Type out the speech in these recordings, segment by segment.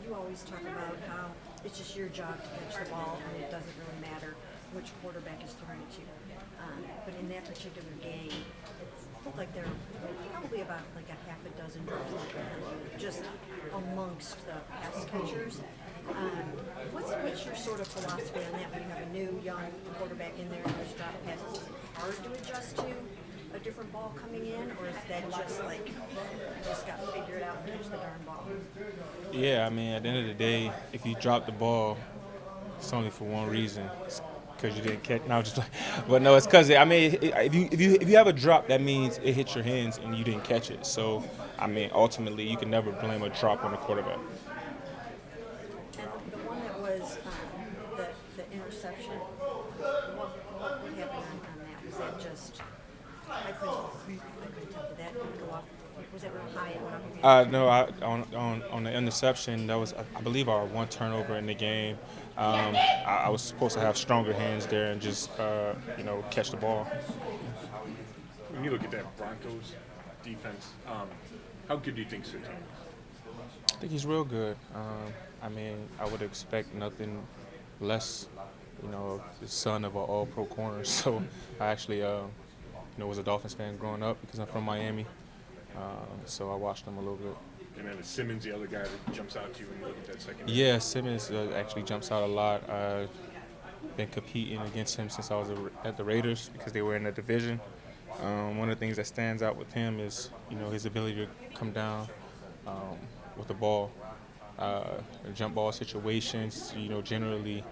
you always talk about how it's just your job to catch the ball, and it doesn't really matter which quarterback is throwing it to you. But in that particular game, it looked like there were probably about like a half a dozen drops just amongst the pass catchers. What's your sort of philosophy on that when you have a new young quarterback in there and there's drop passes? Is it hard to adjust to a different ball coming in, or is that just like you just got to figure it out and catch the darn ball? Yeah, I mean, at the end of the day, if you drop the ball, it's only for one reason. It's because you didn't catch. No, just like, but no, it's because I mean, if you have a drop, that means it hit your hands and you didn't catch it. So, I mean, ultimately, you can never blame a drop on the quarterback. And the one that was the interception, what happened on that? Was that just I couldn't tell. Did that go off? Was that real high? It went up No, on the interception, that was I believe our one turnover in the game. I was supposed to have stronger hands there and just catch the ball. When you look at that Broncos defense, how good do you think Sertan is? I think he's real good. I mean, I would expect nothing less, the son of an all-pro corner. So I actually, was a Dolphins fan growing up because I'm from Miami. So I watched him a little bit. And then is Simmons the other guy that jumps out to you when you look at that second? Yeah, Simmons actually jumps out a lot. I've been competing against him since I was at the Raiders because they were in the division. One of the things that stands out with him is, his ability to come down with the ball. Jump ball situations, generally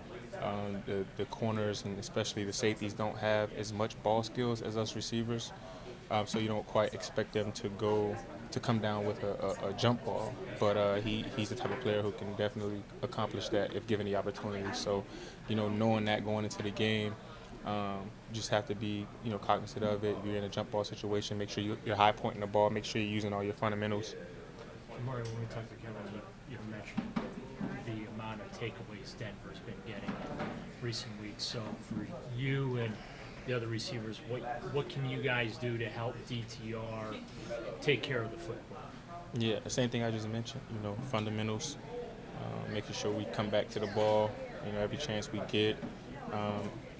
the corners and especially the safeties don't have as much ball skills as us receivers. So you don't quite expect them to come down with a jump ball. But he's the type of player who can definitely accomplish that if given the opportunity. So, knowing that going into the game, you just have to be, cognizant of it. If you're in a jump ball situation, make sure you're high pointing the ball, make sure you're using all your fundamentals. Amari, when we talked to Kevin, you mentioned the amount of takeaways Denver's been getting in recent weeks. So for you and the other receivers, what can you guys do to help DTR take care of the football? Yeah, the same thing I just mentioned, fundamentals, making sure we come back to the ball, every chance we get,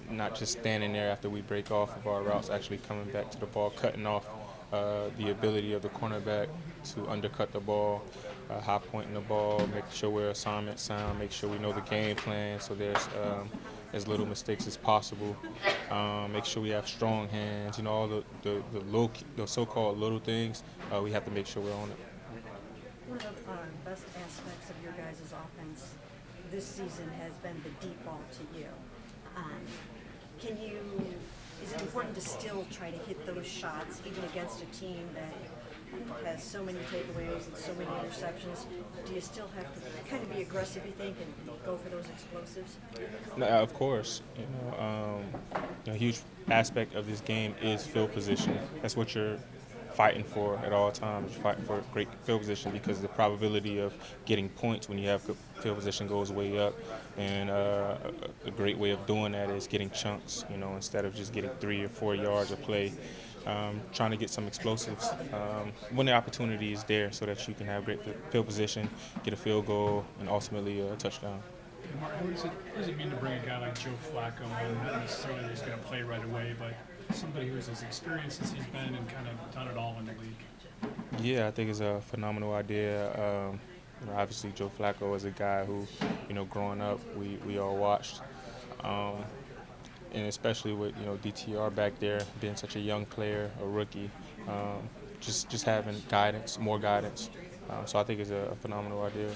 not just standing there after we break off of our routes, actually coming back to the ball, cutting off the ability of the cornerback to undercut the ball, high pointing the ball, making sure we're assignment sound, make sure we know the game plan so there's as little mistakes as possible. Make sure we have strong hands, all the so-called little things, we have to make sure we're on it. One of the best aspects of your guys' offense this season has been the deep ball to you. Is it important to still try to hit those shots even against a team that has so many takeaways and so many interceptions? Do you still have to kind of be aggressive, you think, and go for those explosives? No, of course. A huge aspect of this game is field position. That's what you're fighting for at all times. You're fighting for great field position because the probability of getting points when you have good field position goes way up. And a great way of doing that is getting chunks, instead of just getting 3 or 4 yards of play. Trying to get some explosives when the opportunity is there so that you can have great field position, get a field goal, and ultimately a touchdown. Mark, what does it mean to bring a guy like Joe Flacco in? Not necessarily that he's going to play right away, but somebody who is as experienced as he's been and kind of done it all in the league. Yeah, I think it's a phenomenal idea. Obviously, Joe Flacco is a guy who, growing up, we all watched. And especially with, DTR back there, being such a young player, a rookie, just having guidance, more guidance. So I think it's a phenomenal idea.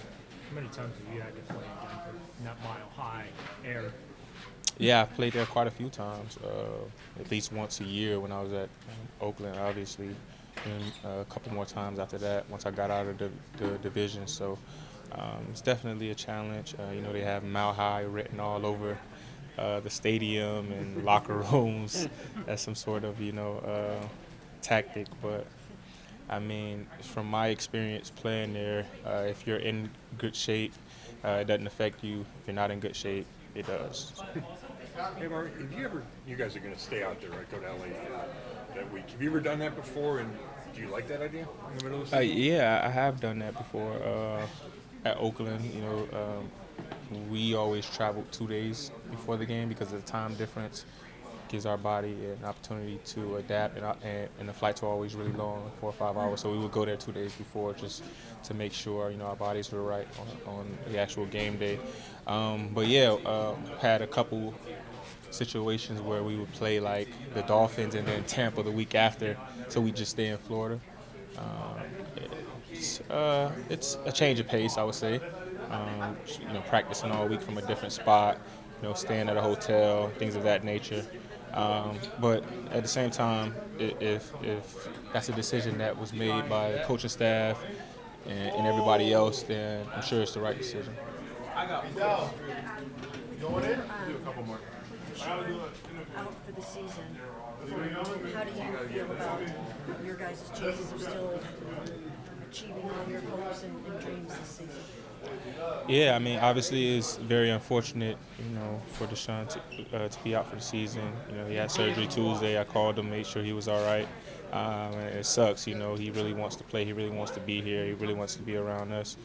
How many times have you had to play in Denver? Not Mile High, air. Yeah, I've played there quite a few times, at least once a year when I was at Oakland, obviously, and a couple more times after that once I got out of the division. So it's definitely a challenge. They have Mile High written all over the stadium and locker rooms as some sort of, tactic. But, I mean, from my experience playing there, if you're in good shape, it doesn't affect you. If you're not in good shape, it does. Hey, Mark, you guys are going to stay out there, right? Go to LA for that week. Have you ever done that before? And Do you like that idea in the middle of the season? Yeah, I have done that before. At Oakland, we always traveled 2 days before the game because of the time difference. Gives our body an opportunity to adapt, and the flights were always really long, 4 or 5 hours. So we would go there 2 days before just to make sure our bodies were right on the actual game day. But yeah, had a couple situations where we would play like the Dolphins and then Tampa the week after, so we just stay in Florida. It's a change of pace, I would say. Practicing all week from a different spot, staying at a hotel, things of that nature. But at the same time, if that's a decision that was made by the coaching staff and everybody else, then I'm sure it's the right decision. Out for the season, how do you feel about your guys' chances of still achieving all your hopes and dreams this season? Yeah, I mean, obviously it's very unfortunate, for Deshaun to be out for the season. He had surgery Tuesday. I called him, made sure he was all right. And it sucks, he really wants to play. He really wants to be here. He really wants to be around us.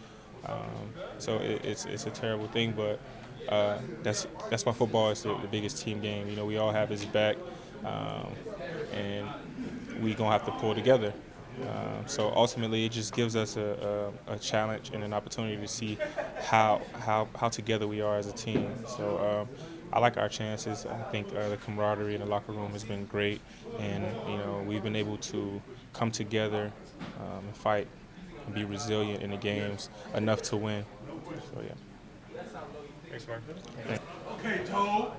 So it's a terrible thing, but that's why football is the biggest team game. We all have his back, and we gonna have to pull together. So ultimately, it just gives us a challenge and an opportunity to see how together we are as a team. So I like our chances. I think the camaraderie in the locker room has been great, and we've been able to come together and fight and be resilient in the games enough to win. So yeah. Thanks, Mark. Okay, Toe.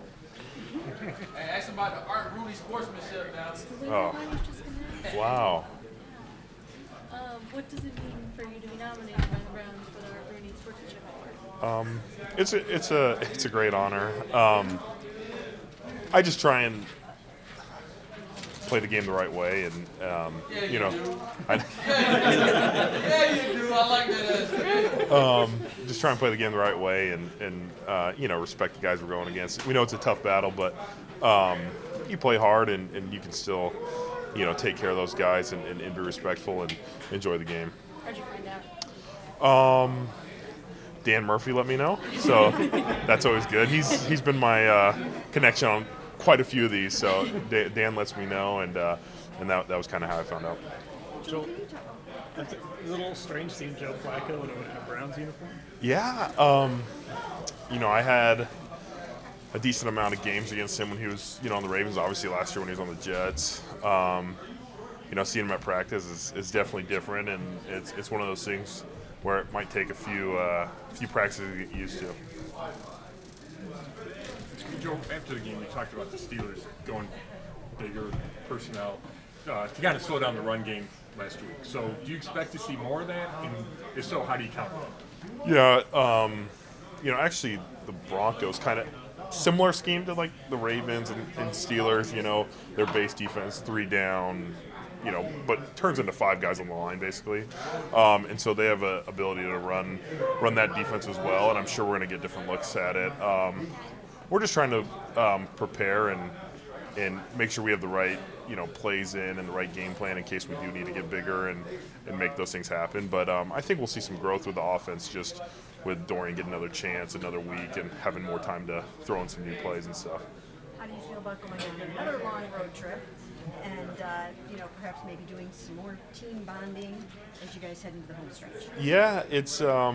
Hey, ask him about the Art Rooney sportsmanship now. Oh, wow. What does it mean for you to be nominated by the Browns for the Art Rooney Sportsmanship Award? It's a great honor. I just try and play the game the right way, and Yeah, you do. I like that. just try and play the game the right way, and respect the guys we're going against. We know it's a tough battle, but you play hard, and you can still take care of those guys and be respectful and enjoy the game. How'd you find out? Dan Murphy let me know, so that's always good. He's been my connection on quite a few of these, so Dan lets me know, and that was kind of how I found out. Joe, it's a little strange seeing Joe Flacco in a Browns uniform. Yeah, I had a decent amount of games against him when he was, on the Ravens. Obviously, last year when he was on the Jets. Seeing him at practice is definitely different, and it's one of those things where it might take a few practices to get used to. Joe, after the game, you talked about the Steelers going bigger personnel to kind of slow down the run game last week. So do you expect to see more of that? And if so, how do you counter that? Yeah, actually the Broncos kind of similar scheme to like the Ravens and Steelers, their base defense, 3 down, but turns into 5 guys on the line basically. And so they have a ability to run that defense as well, and I'm sure we're going to get different looks at it. We're just trying to prepare and make sure we have the right plays in and the right game plan in case we do need to get bigger and make those things happen. But I think we'll see some growth with the offense just with Dorian getting another chance, another week, and having more time to throw in some new plays and stuff. How do you feel about going on another long road trip and, perhaps maybe doing some more team bonding as you guys head into the home stretch? Yeah, it's, I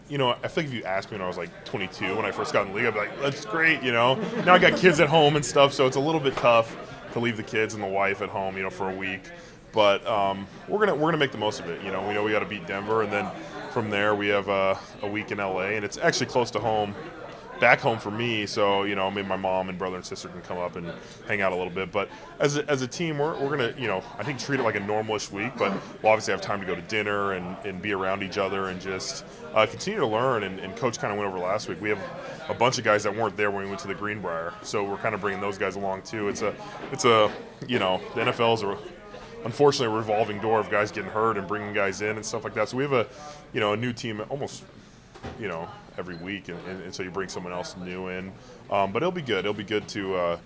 feel like if you asked me when I was like 22, when I first got in the league, I'd be like, that's great, Now I got kids at home and stuff, so it's a little bit tough to leave the kids and the wife at home, for a week. But we're gonna make the most of it. We know we got to beat Denver, and then from there we have a week in LA, and it's actually close to home, back home for me. So maybe my mom and brother and sister can come up and hang out a little bit. But as a team, we're gonna I think treat it like a normalish week, but we'll obviously have time to go to dinner and be around each other and just continue to learn. And Coach kind of went over last week. We have a bunch of guys that weren't there when we went to the Greenbrier, so we're kind of bringing those guys along too. It's a the NFL is unfortunately a revolving door of guys getting hurt and bringing guys in and stuff like that. So we have a new team almost every week, and so you bring someone else new in. But it'll be good. It'll be good to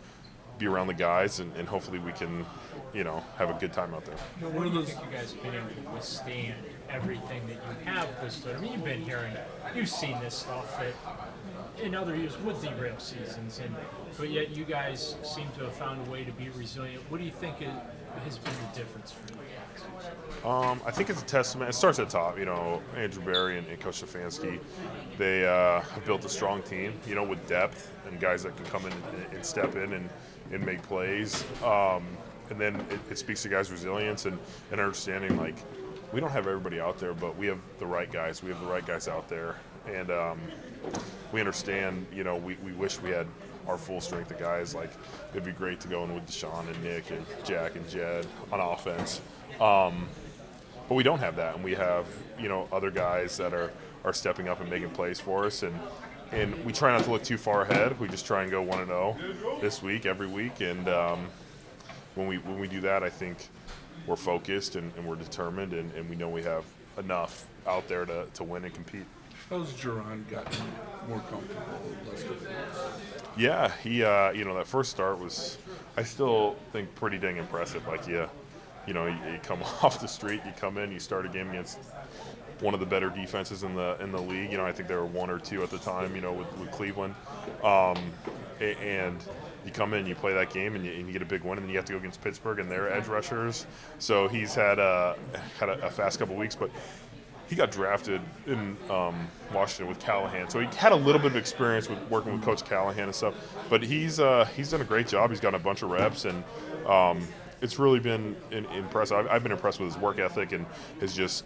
be around the guys, and hopefully we can, have a good time out there. What do you think you guys have been able to withstand everything that you have withstood? I mean, you've been hearing, you've seen this stuff that in other years would derail seasons, but yet you guys seem to have found a way to be resilient. What do you think has been the difference for you guys? I think it's a testament. It starts at the top. Andrew Barry and Coach Stefanski, they have built a strong team, with depth and guys that can come in and step in and make plays. And then it speaks to guys' resilience and understanding, like, we don't have everybody out there, but we have the right guys. We have the right guys out there. And we understand, we wish we had our full strength of guys. Like, it'd be great to go in with Deshaun and Nick and Jack and Jed on offense. But we don't have that, and we have, other guys that are stepping up and making plays for us. And we try not to look too far ahead. We just try and go 1-0 this week, every week. And when we do that, I think we're focused and we're determined, and we know we have enough out there to win and compete. How's Jerron gotten more comfortable? Yeah, he that first start was, I still think, pretty dang impressive. Like, you come off the street, you come in, you start a game against one of the better defenses in the league. I think there were 1 or 2 at the time, with Cleveland. And you come in, you play that game, and you get a big win, and then you have to go against Pittsburgh and their edge rushers. So he's had a fast couple weeks, but he got drafted in Washington with Callahan, so he had a little bit of experience with working with Coach Callahan and stuff. But he's done a great job. He's gotten a bunch of reps, and it's really been impressive. I've been impressed with his work ethic and his just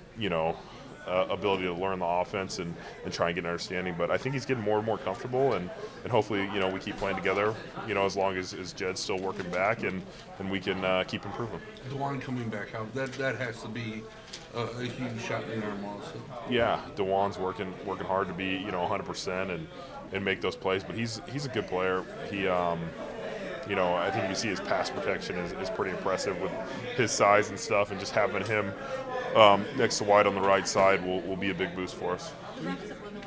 ability to learn the offense and try and get an understanding. But I think he's getting more and more comfortable, and hopefully we keep playing together. As long as Jed's still working back, and we can keep improving. DeJuan coming back out, that has to be a huge shot in the arm also. Yeah, DeJuan's working hard to be 100% and make those plays. But he's a good player. He I think you see his pass protection is pretty impressive with his size and stuff, and just having him next to White on the right side will be a big boost for us. The Broncos have won the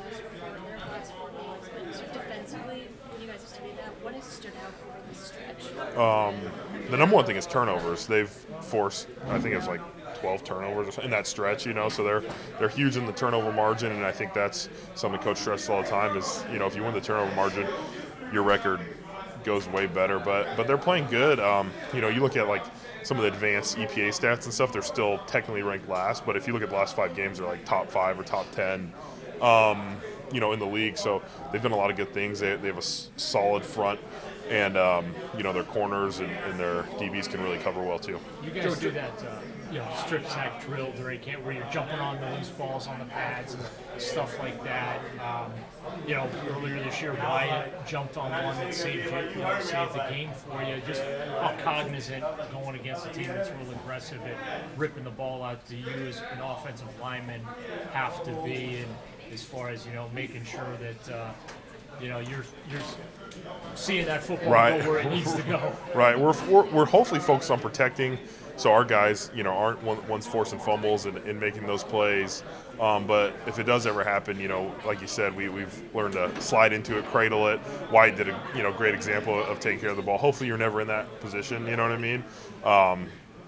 last four games, but so defensively, when you guys have studied that, what has stood out over this stretch? The number one thing is turnovers. They've forced, I think it was like 12 turnovers in that stretch, so they're huge in the turnover margin, and I think that's something Coach stresses all the time is, if you win the turnover margin, your record goes way better. But they're playing good. You look at like some of the advanced EPA stats and stuff, they're still technically ranked last, but if you look at the last 5 games, they're like top 5 or top 10 in the league. So they've done a lot of good things. They have a solid front, and their corners and their DBs can really cover well too. You guys do that strip sack drill during camp where you're jumping on the loose balls on the pads and stuff like that. Earlier this year, Wyatt jumped on one that saved the game for you. Just how cognizant going against a team that's real aggressive at ripping the ball out to you as an offensive lineman have to be, and as far as making sure that you're seeing that football go where it needs to go. Right. We're hopefully focused on protecting, so our guys, aren't ones forcing fumbles and making those plays. But if it does ever happen, like you said, we've learned to slide into it, cradle it. White did a great example of taking care of the ball. Hopefully you're never in that position, you know what I mean?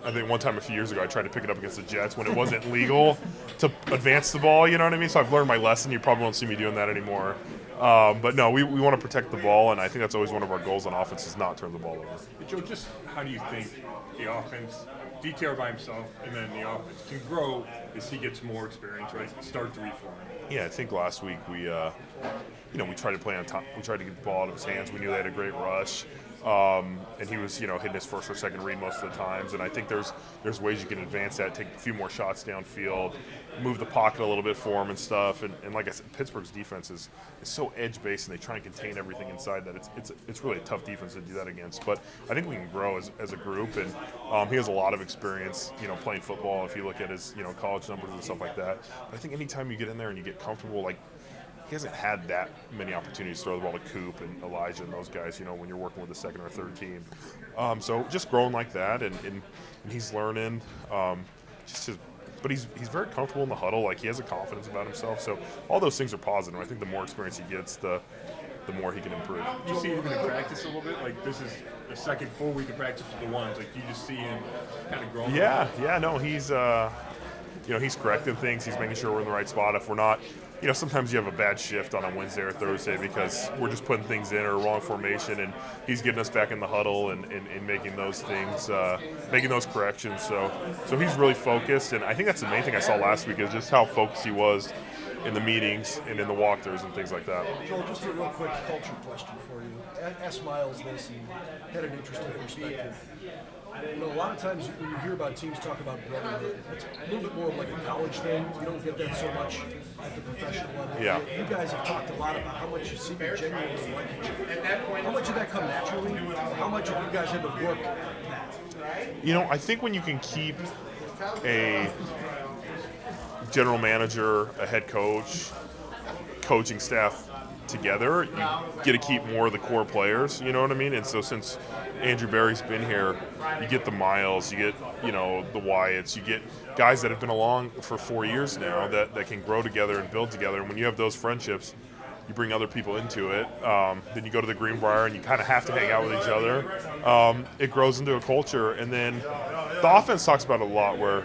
I think one time a few years ago I tried to pick it up against the Jets when it wasn't legal to advance the ball, you know what I mean? So I've learned my lesson. You probably won't see me doing that anymore. But no, we want to protect the ball, and I think that's always one of our goals on offense is not turn the ball over. Joe, just how do you think the offense, DTR by himself, and then the offense can grow as he gets more experience, right? Start to reform. Yeah, I think last week we tried to play on top. We tried to get the ball out of his hands. We knew they had a great rush. And he was, hitting his first or second read most of the times. And I think there's ways you can advance that, take a few more shots downfield, move the pocket a little bit for him and stuff. And like I said, Pittsburgh's defense is so edge-based, and they try and contain everything inside that. It's really a tough defense to do that against. But I think we can grow as a group. And he has a lot of experience, playing football. If you look at his, college numbers and stuff like that. But I think anytime you get in there and you get comfortable, like, he hasn't had that many opportunities to throw the ball to Coop and Elijah and those guys, when you're working with the second or third team. So just growing like that, and he's learning. But he's very comfortable in the huddle. Like, he has a confidence about himself. So all those things are positive. I think the more experience he gets, the the more he can improve. Do you see him in practice a little bit? Like this is the second full week of practice with the ones. Like you just see him kind of growing. Yeah, no, he's he's correcting things. He's making sure we're in the right spot. If we're not, sometimes you have a bad shift on a Wednesday or Thursday because we're just putting things in or wrong formation, and he's getting us back in the huddle and making those things, making those corrections. So he's really focused, and I think that's the main thing I saw last week is just how focused he was in the meetings and in the walkthroughs and things like that. Joel, just a real quick culture question for you. Ask Miles this, and had an interesting perspective. A lot of times when you hear about teams talk about brotherhood, it's a little bit more of like a college thing. You don't get that so much at the professional level. Yeah. You guys have talked a lot about how much you seem to genuinely like each other. How much did that come naturally? How much have you guys had to work that? I think when you can keep a general manager, a head coach, coaching staff together, you get to keep more of the core players, you know what I mean? And so since Andrew Barry's been here, you get the Miles, you get, the Wyatts, you get guys that have been along for 4 years now that can grow together and build together. And when you have those friendships, you bring other people into it. Then you go to the Greenbrier and you kind of have to hang out with each other. It grows into a culture. And then the offense talks about it a lot where,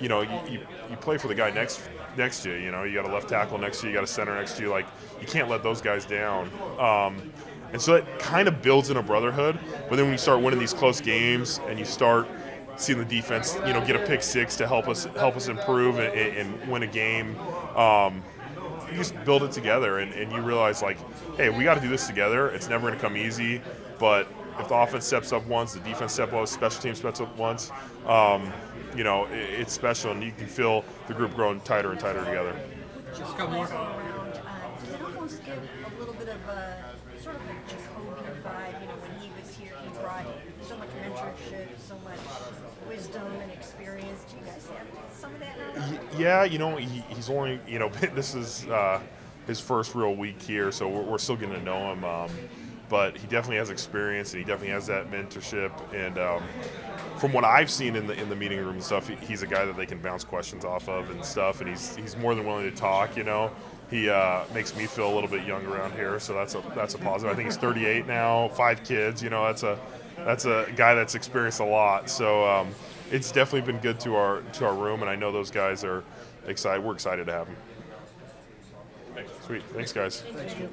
you play for the guy next to you. You got a left tackle next to you, you got a center next to you. Like, you can't let those guys down. And so it kind of builds in a brotherhood. But then when you start winning these close games and you start seeing the defense, get a pick six to help us improve and win a game, you just build it together and you realize, like, hey, we got to do this together. It's never going to come easy, but if the offense steps up once, the defense steps up, special teams steps up once, it's special, and you can feel the group growing tighter and tighter together. Just come more around. Does it almost give a little bit of a sort of a Jacoby vibe? When he was here, he brought so much mentorship, so much wisdom and experience. Do you guys have some of that now? Yeah, he's only, this is his first real week here, so we're still getting to know him. But he definitely has experience, and he definitely has that mentorship. And from what I've seen in the meeting room and stuff, he's a guy that they can bounce questions off of and stuff. And he's more than willing to talk. He makes me feel a little bit young around here, so that's a positive. I think he's 38 now, 5 kids. That's a guy that's experienced a lot. So it's definitely been good to our room, and I know those guys are excited. We're excited to have him. Sweet, thanks guys. Thank you.